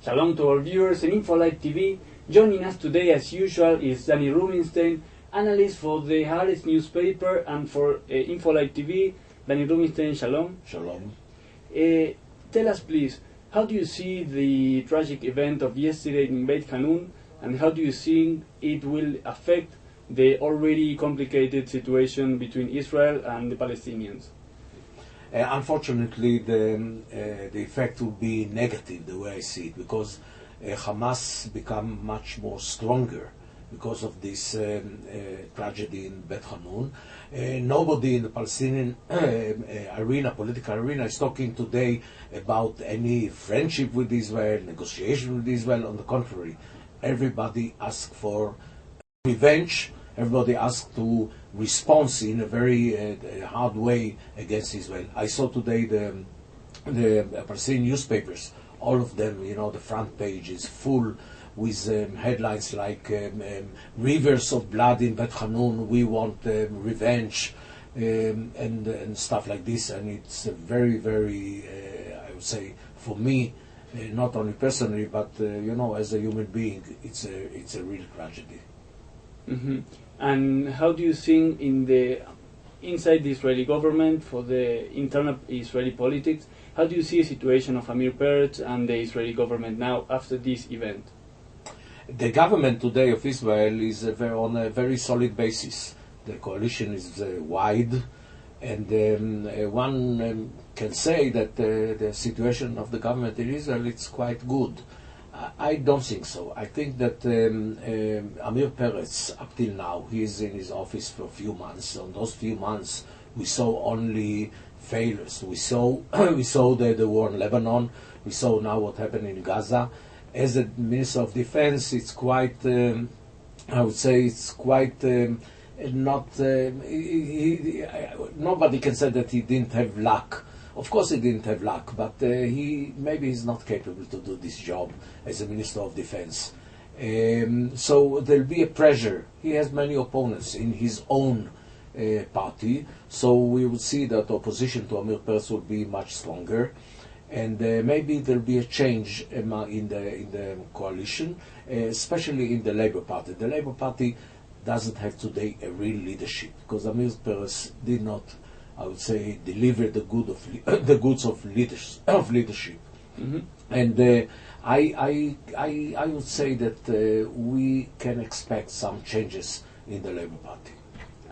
Shalom to our viewers in InfoLight TV. Joining us today, as usual, is Dani Rubinstein, analyst for the Haaretz newspaper and for InfoLight TV. Dani Rubinstein, shalom. Shalom. Tell us, please, how do you see the tragic event of yesterday in Beit Hanun, and how do you think it will affect the already complicated situation between Israel and the Palestinians? Unfortunately, the effect will be negative, the way I see it, because Hamas become much more stronger because of this tragedy in Beit Hanun. Nobody in the Palestinian political arena, is talking today about any friendship with Israel, negotiation with Israel. On the contrary, everybody asks for revenge. Everybody asked to respond in a very hard way against Israel. I saw today the Palestinian newspapers, all of them, the front page is full with headlines like rivers of blood in Beit Hanun, we want revenge, and stuff like this. And it's very, very, I would say, for me, not only personally, but as a human being, it's a real tragedy. Mm-hmm. And how do you think inside the Israeli government, for the internal Israeli politics, how do you see the situation of Amir Peretz and the Israeli government now after this event? The government today of Israel is on a very solid basis. The coalition is wide, and one can say that the situation of the government in Israel is quite good. I don't think so. I think that Amir Peretz, up till now, he is in his office for a few months. On those few months, we saw only failures. We saw the war in Lebanon. We saw now what happened in Gaza. As a Minister of Defense, it's quite, I would say, it's quite not. Nobody can say that he didn't have luck. Of course he didn't have luck, but maybe he's not capable to do this job as a Minister of Defense. So there'll be a pressure. He has many opponents in his own party, so we will see that opposition to Amir Peretz will be much stronger, and maybe there'll be a change in the coalition, especially in the Labour Party. The Labour Party doesn't have today a real leadership, because Amir Peretz did not, I would say, deliver the goods of leadership. Mm-hmm. And I would say that we can expect some changes in the Labour Party.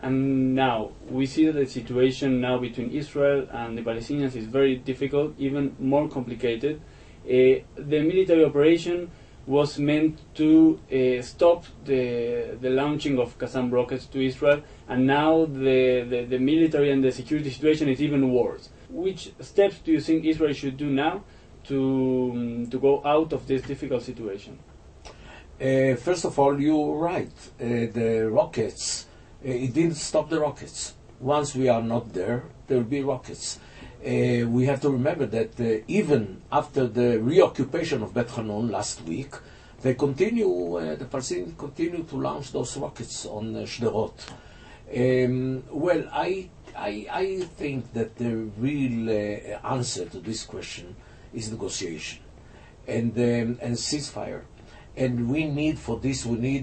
And now we see that the situation now between Israel and the Palestinians is very difficult, even more complicated. The military operation was meant to stop the launching of Qassam rockets to Israel, and now the military and the security situation is even worse. Which steps do you think Israel should do now to go out of this difficult situation? First of all, you're right. The rockets, it didn't stop the rockets. Once we are not there, there will be rockets. We have to remember that even after the reoccupation of Beit Hanun last week, the Palestinians continue to launch those rockets on Sderot. Well, I think that the real answer to this question is negotiation and ceasefire. And we need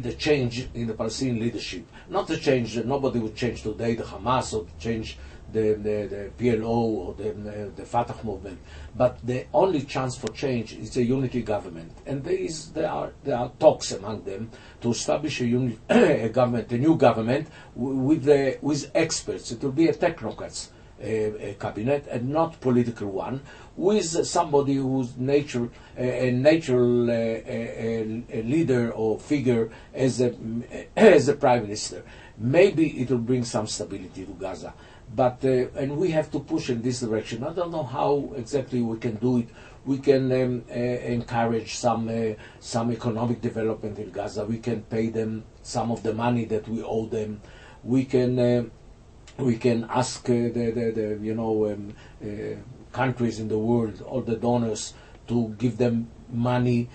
a change in the Palestinian leadership. Not a change, nobody would change today the Hamas or change the PLO or the Fatah movement. But the only chance for change is a unity government. And there are talks among them to establish a new government with experts. It will be a technocrats cabinet and not political one, with somebody who's a natural leader or figure as a prime minister. Maybe it will bring some stability to Gaza, but and we have to push in this direction. I don't know how exactly we can do it. We can encourage some economic development in Gaza. We can pay them some of the money that we owe them. We can ask countries in the world, all the donors, to give them money,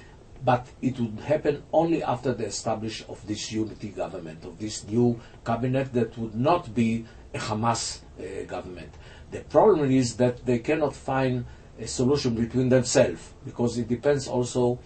but it would happen only after the establishment of this unity government, of this new cabinet that would not be a Hamas government. The problem is that they cannot find a solution between themselves, because it depends also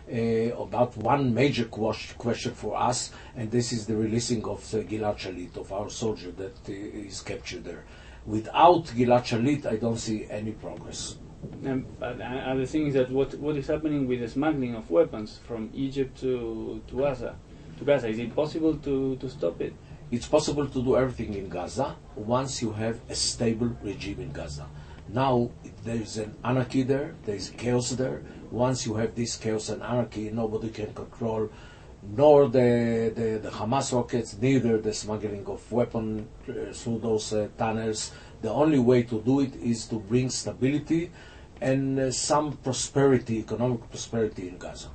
about one major question for us, and this is the releasing of Gilad Shalit, of our soldier that is captured there. Without Gilad Shalit, I don't see any progress. And the thing is that what is happening with the smuggling of weapons from Egypt to Gaza? Is it possible to stop it? It's possible to do everything in Gaza once you have a stable regime in Gaza. Now there's an anarchy there, there's chaos there. Once you have this chaos and anarchy, nobody can control nor the Hamas rockets, neither the smuggling of weapons through those tunnels. The only way to do it is to bring stability and some prosperity, economic prosperity in Gaza.